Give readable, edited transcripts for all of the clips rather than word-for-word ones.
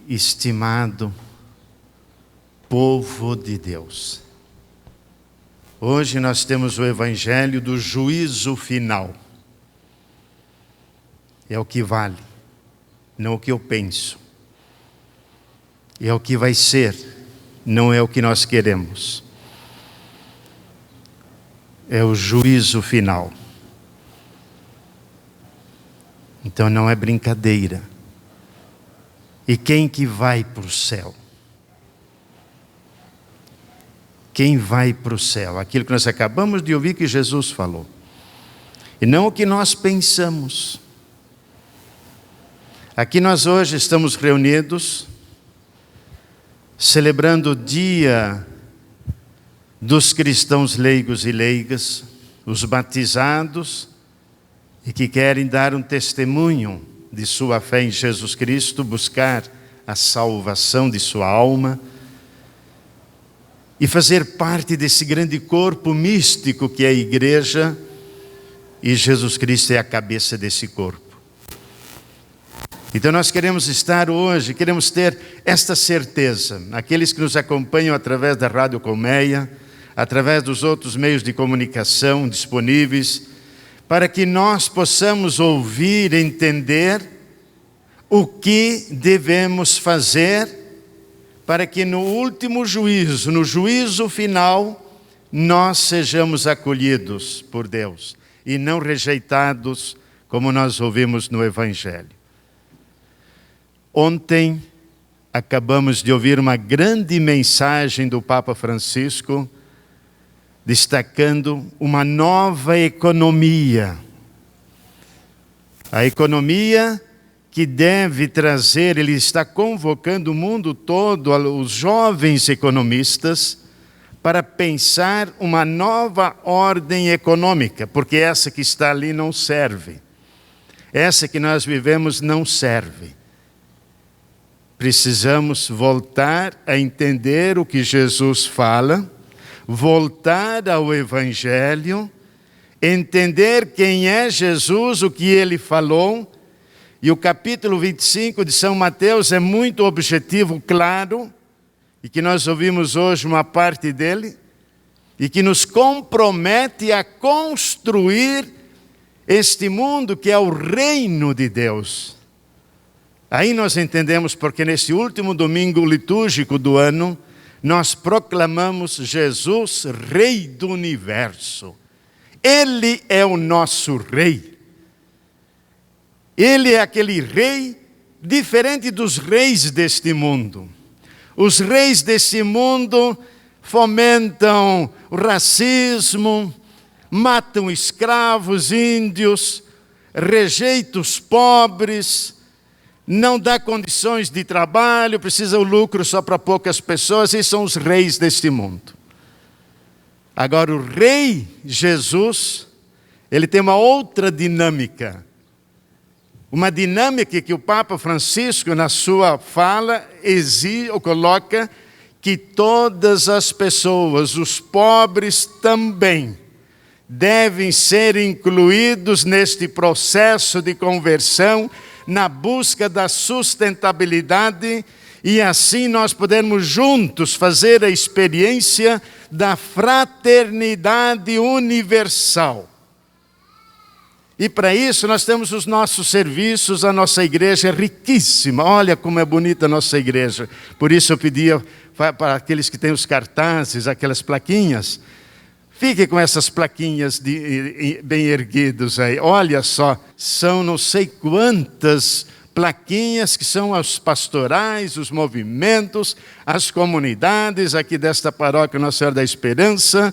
Estimado povo de Deus, hoje nós temos o Evangelho do juízo final. É o que vale, não o que eu penso. É o que vai ser, não é o que nós queremos. É o juízo final. Então não é brincadeira. E quem que vai para o céu? Quem vai para o céu? Aquilo que nós acabamos de ouvir que Jesus falou. E não o que nós pensamos. Aqui nós hoje estamos reunidos, celebrando o dia dos cristãos leigos e leigas, os batizados e que querem dar um testemunho de sua fé em Jesus Cristo, buscar a salvação de sua alma e fazer parte desse grande corpo místico que é a igreja, e Jesus Cristo é a cabeça desse corpo. Então nós queremos estar hoje, queremos ter esta certeza, aqueles que nos acompanham através da Rádio Colmeia, através dos outros meios de comunicação disponíveis, para que nós possamos ouvir, entender o que devemos fazer para que no último juízo, no juízo final, nós sejamos acolhidos por Deus e não rejeitados, como nós ouvimos no Evangelho. Ontem acabamos de ouvir uma grande mensagem do Papa Francisco, destacando uma nova economia. A economia que deve trazer, ele está convocando o mundo todo, os jovens economistas, para pensar uma nova ordem econômica, porque essa que está ali não serve. Essa que nós vivemos não serve. Precisamos voltar a entender o que Jesus fala, voltar ao Evangelho, entender quem é Jesus, o que ele falou. E o capítulo 25 de São Mateus é muito objetivo, claro, e que nós ouvimos hoje uma parte dele, e que nos compromete a construir este mundo que é o reino de Deus. Aí nós entendemos porque nesse último domingo litúrgico do ano, nós proclamamos Jesus, Rei do Universo. Ele é o nosso Rei. Ele é aquele Rei diferente dos reis deste mundo. Os reis deste mundo fomentam o racismo, matam escravos, índios, rejeitam os pobres, não dá condições de trabalho, precisa o lucro só para poucas pessoas, e são os reis deste mundo. Agora o Rei Jesus, ele tem uma outra dinâmica. Uma dinâmica que o Papa Francisco, na sua fala, coloca que todas as pessoas, os pobres também, devem ser incluídos neste processo de conversão, na busca da sustentabilidade, e assim nós podemos juntos fazer a experiência da fraternidade universal. E para isso nós temos os nossos serviços, a nossa igreja é riquíssima. Olha como é bonita a nossa igreja. Por isso eu pedia para aqueles que têm os cartazes, aquelas plaquinhas, fiquem com essas plaquinhas bem erguidas aí. Olha só, são não sei quantas plaquinhas que são os pastorais, os movimentos, as comunidades aqui desta paróquia Nossa Senhora da Esperança,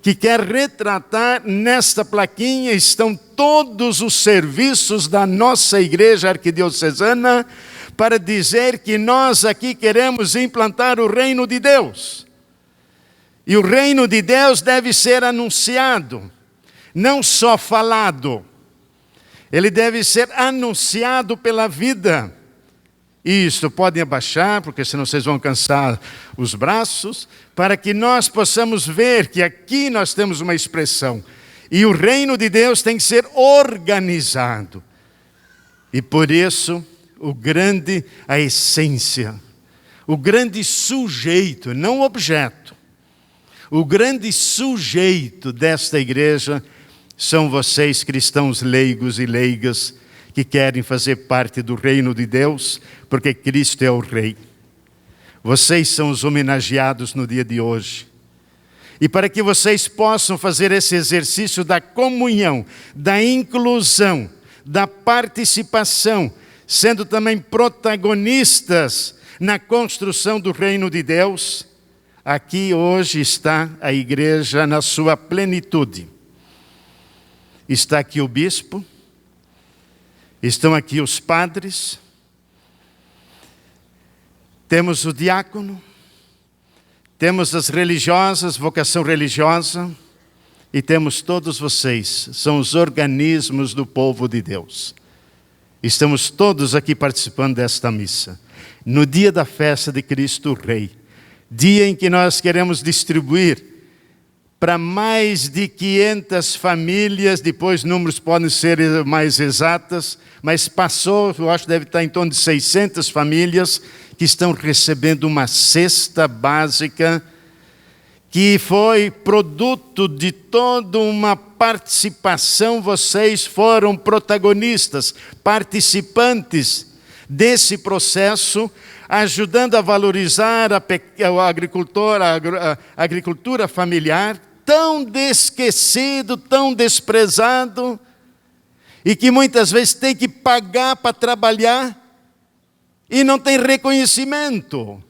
que quer retratar, nesta plaquinha estão todos os serviços da nossa igreja arquidiocesana, para dizer que nós aqui queremos implantar o reino de Deus. E o reino de Deus deve ser anunciado, não só falado. Ele deve ser anunciado pela vida. Isto, podem abaixar, porque senão vocês vão cansar os braços, para que nós possamos ver que aqui nós temos uma expressão. E o reino de Deus tem que ser organizado. E por isso, a essência, o grande sujeito, não objeto. O grande sujeito desta igreja são vocês, cristãos leigos e leigas, que querem fazer parte do reino de Deus, porque Cristo é o Rei. Vocês são os homenageados no dia de hoje. E para que vocês possam fazer esse exercício da comunhão, da inclusão, da participação, sendo também protagonistas na construção do reino de Deus, aqui hoje está a igreja na sua plenitude. Está aqui o bispo, estão aqui os padres, temos o diácono, temos as religiosas, vocação religiosa, e temos todos vocês, são os organismos do povo de Deus. Estamos todos aqui participando desta missa, no dia da festa de Cristo Rei, dia em que nós queremos distribuir para mais de 500 famílias, depois números podem ser mais exatas, mas passou, eu acho que deve estar em torno de 600 famílias que estão recebendo uma cesta básica que foi produto de toda uma participação. Vocês foram protagonistas, participantes desse processo, ajudando a valorizar a agricultura familiar, tão esquecido, tão desprezado, e que muitas vezes tem que pagar para trabalhar e não tem reconhecimento.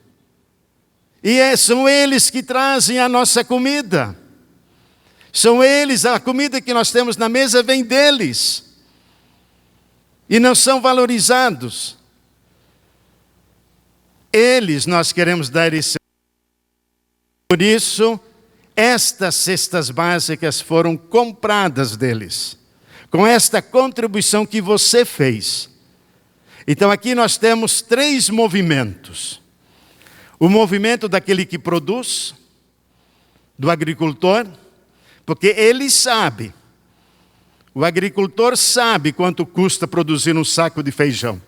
E são eles que trazem a nossa comida. São eles, a comida que nós temos na mesa vem deles. E não são valorizados. Eles nós queremos dar esse. Por isso, estas cestas básicas foram compradas deles, com esta contribuição que você fez. Então aqui nós temos 3 movimentos. O movimento daquele que produz, do agricultor, porque ele sabe, o agricultor sabe quanto custa produzir um saco de feijão.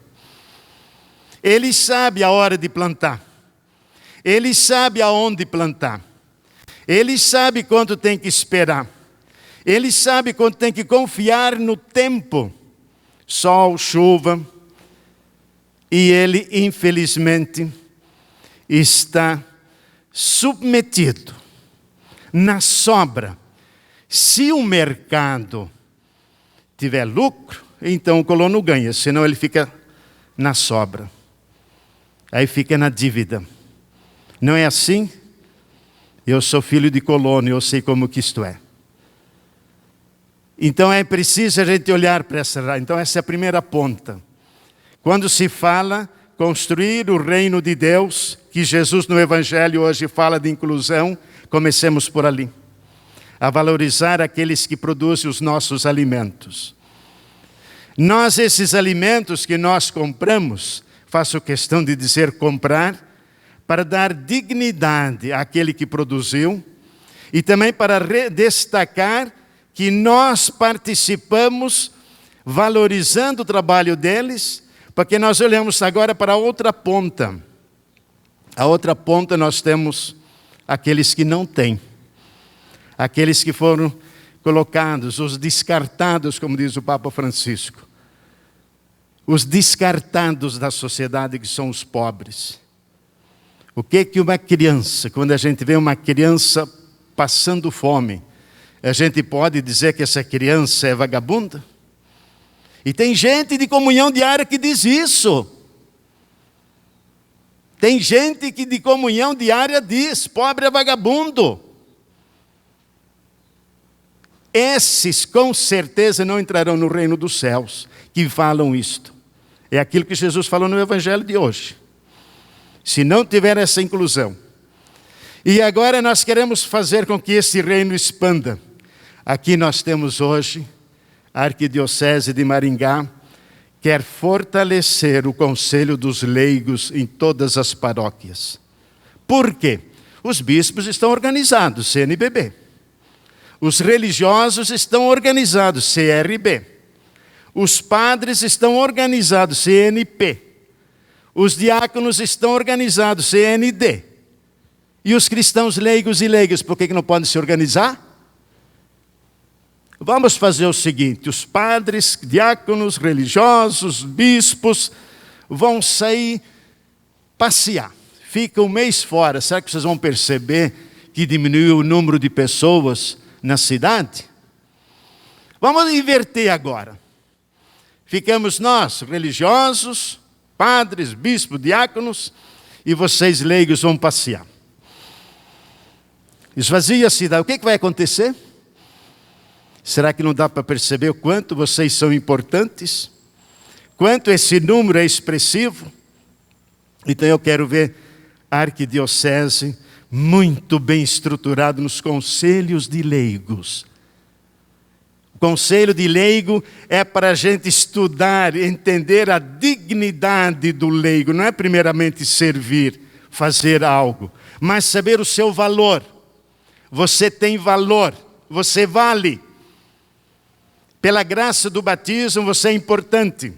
Ele sabe a hora de plantar. Ele sabe aonde plantar. Ele sabe quanto tem que esperar. Ele sabe quanto tem que confiar no tempo. Sol, chuva. E ele, infelizmente, está submetido na sobra. Se o mercado tiver lucro, então o colono ganha, senão ele fica na sobra. Aí fica na dívida. Não é assim? Eu sou filho de colono, eu sei como que isto é. Então é preciso a gente olhar para essa. Então essa é a primeira ponta. Quando se fala construir o reino de Deus, que Jesus no Evangelho hoje fala de inclusão, comecemos por ali. A valorizar aqueles que produzem os nossos alimentos. Nós, esses alimentos que nós compramos, faço questão de dizer comprar, para dar dignidade àquele que produziu e também para destacar que nós participamos valorizando o trabalho deles, porque nós olhamos agora para a outra ponta. A outra ponta nós temos aqueles que não têm, aqueles que foram colocados, os descartados, como diz o Papa Francisco, os descartados da sociedade, que são os pobres. O que uma criança, quando a gente vê uma criança passando fome, a gente pode dizer que essa criança é vagabunda? E tem gente de comunhão diária que diz isso. Tem gente que de comunhão diária diz, pobre é vagabundo. Esses com certeza não entrarão no reino dos céus, que falam isto. É aquilo que Jesus falou no Evangelho de hoje. Se não tiver essa inclusão. E agora nós queremos fazer com que esse reino expanda. Aqui nós temos hoje a Arquidiocese de Maringá, quer fortalecer o Conselho dos Leigos em todas as paróquias. Por quê? Os bispos estão organizados, CNBB. Os religiosos estão organizados, CRB. Os padres estão organizados, CNP. Os diáconos estão organizados, CND. E os cristãos leigos e leigas, por que não podem se organizar? Vamos fazer o seguinte: os padres, diáconos, religiosos, bispos, vão sair passear. Fica um mês fora. Será que vocês vão perceber que diminuiu o número de pessoas na cidade? Vamos inverter agora. Ficamos nós, religiosos, padres, bispos, diáconos, e vocês leigos vão passear. Esvazia a cidade. O que vai acontecer? Será que não dá para perceber o quanto vocês são importantes? Quanto esse número é expressivo? Então eu quero ver a arquidiocese muito bem estruturada nos conselhos de leigos. O conselho de leigo é para a gente estudar, entender a dignidade do leigo. Não é primeiramente servir, fazer algo, mas saber o seu valor. Você tem valor, você vale. Pela graça do batismo você é importante.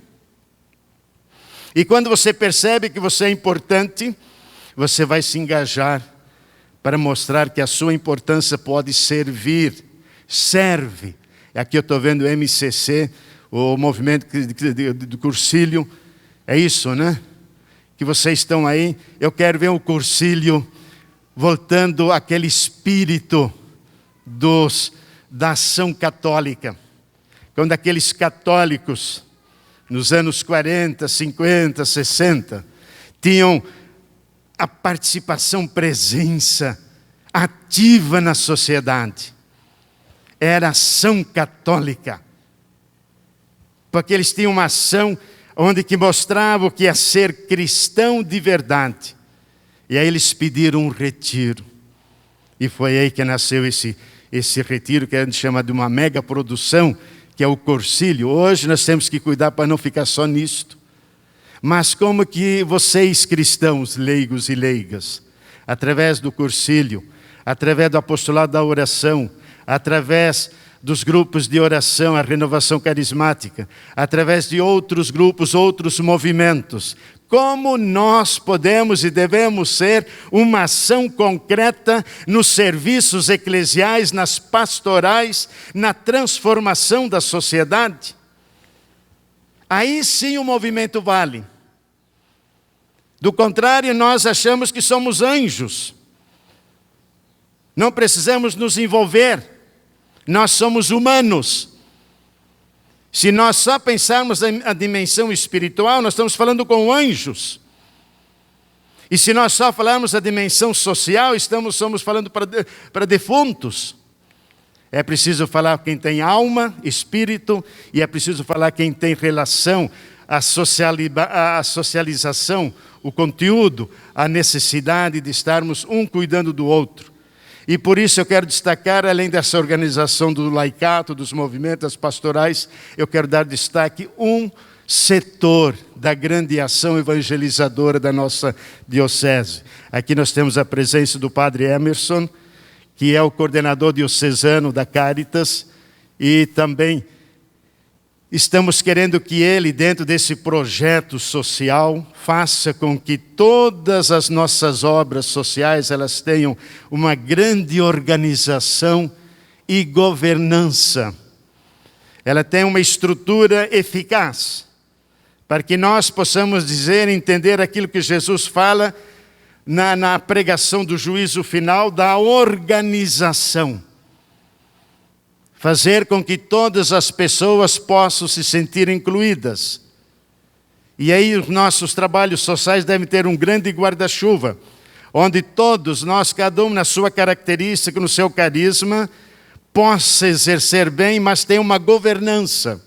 E quando você percebe que você é importante, você vai se engajar para mostrar que a sua importância pode servir. Serve. Aqui eu estou vendo o MCC, o movimento do Cursilho. É isso, né? Que vocês estão aí. Eu quero ver o Cursilho voltando àquele espírito da ação católica. Quando aqueles católicos, nos anos 40, 50, 60, tinham a participação, presença ativa na sociedade. Era ação católica. Porque eles tinham uma ação onde que mostrava o que é ser cristão de verdade. E aí eles pediram um retiro. E foi aí que nasceu esse retiro, que a gente chama de uma mega produção, que é o Cursilho. Hoje nós temos que cuidar para não ficar só nisto. Mas como que vocês cristãos, leigos e leigas, através do Cursilho, através do apostolado da oração, através dos grupos de oração, a renovação carismática, através de outros grupos, outros movimentos, como nós podemos e devemos ser uma ação concreta nos serviços eclesiais, nas pastorais, na transformação da sociedade? Aí sim o movimento vale. Do contrário, nós achamos que somos anjos. Não precisamos nos envolver. Nós somos humanos. Se nós só pensarmos na dimensão espiritual, nós estamos falando com anjos. E se nós só falarmos da dimensão social, estamos falando para defuntos. É preciso falar quem tem alma, espírito, e é preciso falar quem tem relação, a socialização, o conteúdo, a necessidade de estarmos um cuidando do outro. E por isso eu quero destacar, além dessa organização do laicato, dos movimentos, das pastorais, eu quero dar destaque um setor da grande ação evangelizadora da nossa diocese. Aqui nós temos a presença do padre Emerson, que é o coordenador diocesano da Caritas, e também estamos querendo que ele, dentro desse projeto social, faça com que todas as nossas obras sociais elas tenham uma grande organização e governança. Ela tem uma estrutura eficaz, para que nós possamos dizer, entender aquilo que Jesus fala na pregação do juízo final, da organização. Fazer com que todas as pessoas possam se sentir incluídas. E aí os nossos trabalhos sociais devem ter um grande guarda-chuva, onde todos nós, cada um na sua característica, no seu carisma, possa exercer bem, mas tem uma governança.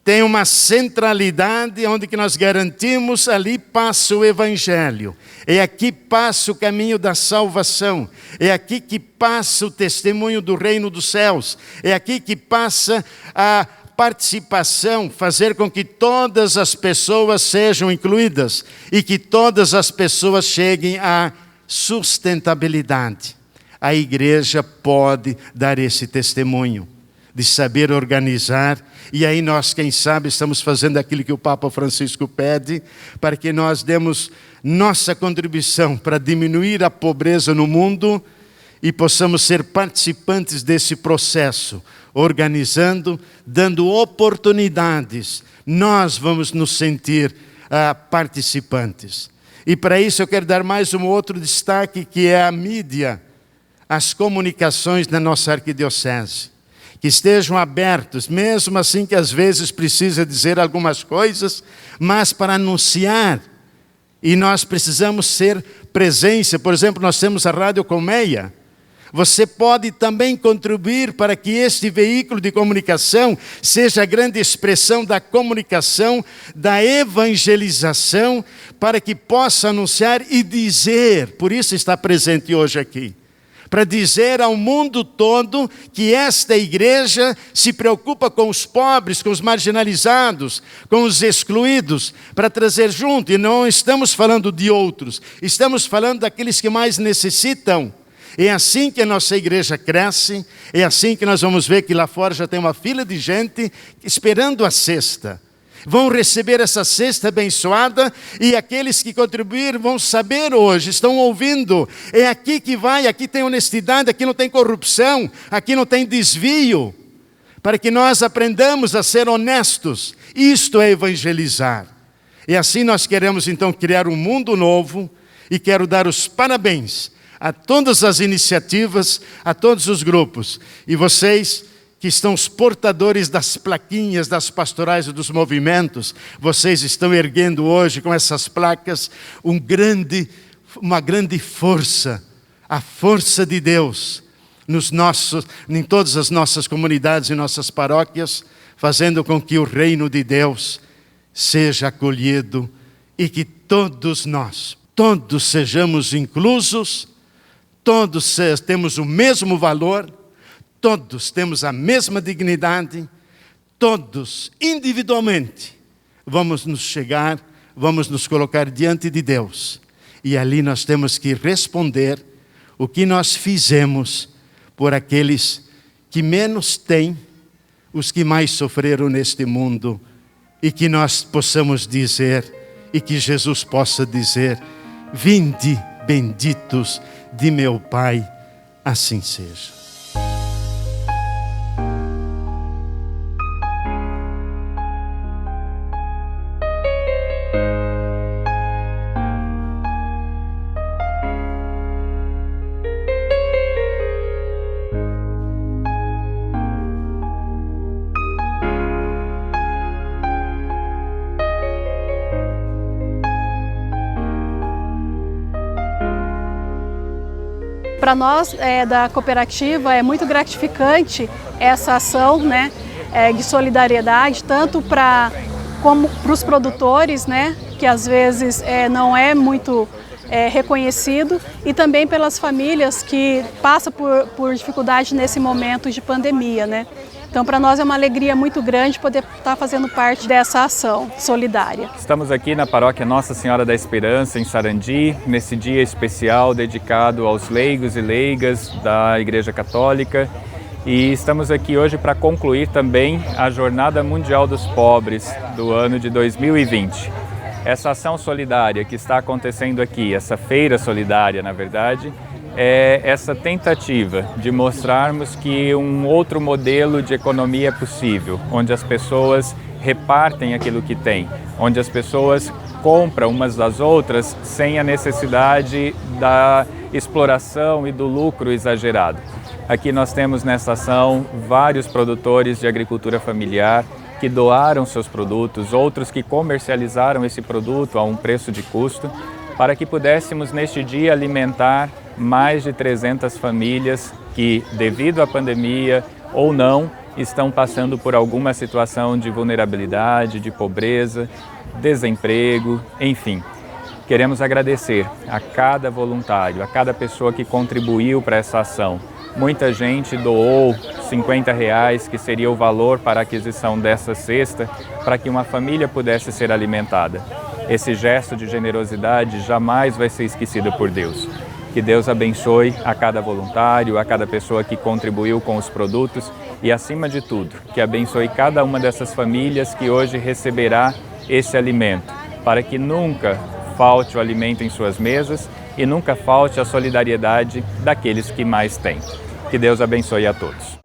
Tem uma centralidade onde que nós garantimos, ali passa o Evangelho. É aqui passa o caminho da salvação. É aqui que passa o testemunho do reino dos céus. É aqui que passa a participação, fazer com que todas as pessoas sejam incluídas e que todas as pessoas cheguem à sustentabilidade. A igreja pode dar esse testemunho. de saber organizar. E aí nós, quem sabe, estamos fazendo aquilo que o Papa Francisco pede, para que nós demos nossa contribuição para diminuir a pobreza no mundo e possamos ser participantes desse processo, organizando, dando oportunidades. Nós vamos nos sentir participantes. E para isso eu quero dar mais um outro destaque, que é a mídia, as comunicações na nossa arquidiocese. Que estejam abertos, mesmo assim que às vezes precisa dizer algumas coisas, mas para anunciar. E nós precisamos ser presença. Por exemplo, nós temos a Rádio Colmeia. Você pode também contribuir para que este veículo de comunicação seja a grande expressão da comunicação, da evangelização, para que possa anunciar e dizer, por isso está presente hoje aqui, para dizer ao mundo todo que esta igreja se preocupa com os pobres, com os marginalizados, com os excluídos, para trazer junto. E não estamos falando de outros, estamos falando daqueles que mais necessitam. É assim que a nossa igreja cresce, é assim que nós vamos ver que lá fora já tem uma fila de gente esperando a cesta. Vão receber essa cesta abençoada e aqueles que contribuíram vão saber hoje, estão ouvindo. É aqui que vai, aqui tem honestidade, aqui não tem corrupção, aqui não tem desvio. Para que nós aprendamos a ser honestos. Isto é evangelizar. E assim nós queremos então criar um mundo novo e quero dar os parabéns a todas as iniciativas, a todos os grupos. E vocês que estão os portadores das plaquinhas, das pastorais e dos movimentos, vocês estão erguendo hoje com essas placas uma grande força, a força de Deus em todas as nossas comunidades e nossas paróquias, fazendo com que o reino de Deus seja acolhido e que todos nós, todos sejamos inclusos. Todos temos o mesmo valor, todos temos a mesma dignidade, todos individualmente vamos nos colocar diante de Deus. E ali nós temos que responder o que nós fizemos por aqueles que menos têm, os que mais sofreram neste mundo, e que nós possamos dizer, e que Jesus possa dizer: vinde, benditos de meu Pai, assim seja. Para nós da cooperativa é muito gratificante essa ação, né, de solidariedade, tanto como para os produtores, né, que às vezes não é muito reconhecido, e também pelas famílias que passam por dificuldade nesse momento de pandemia, né. Então, para nós é uma alegria muito grande poder estar fazendo parte dessa ação solidária. Estamos aqui na paróquia Nossa Senhora da Esperança, em Sarandi, nesse dia especial dedicado aos leigos e leigas da Igreja Católica. E estamos aqui hoje para concluir também a Jornada Mundial dos Pobres do ano de 2020. Essa ação solidária que está acontecendo aqui, essa feira solidária, na verdade, é essa tentativa de mostrarmos que um outro modelo de economia é possível, onde as pessoas repartem aquilo que têm, onde as pessoas compram umas das outras sem a necessidade da exploração e do lucro exagerado. Aqui nós temos nessa ação vários produtores de agricultura familiar que doaram seus produtos, outros que comercializaram esse produto a um preço de custo, para que pudéssemos neste dia alimentar mais de 300 famílias que, devido à pandemia ou não, estão passando por alguma situação de vulnerabilidade, de pobreza, desemprego, enfim. Queremos agradecer a cada voluntário, a cada pessoa que contribuiu para essa ação. Muita gente doou R$50, que seria o valor para a aquisição dessa cesta, para que uma família pudesse ser alimentada. Esse gesto de generosidade jamais vai ser esquecido por Deus. Que Deus abençoe a cada voluntário, a cada pessoa que contribuiu com os produtos e, acima de tudo, que abençoe cada uma dessas famílias que hoje receberá esse alimento, para que nunca falte o alimento em suas mesas e nunca falte a solidariedade daqueles que mais têm. Que Deus abençoe a todos.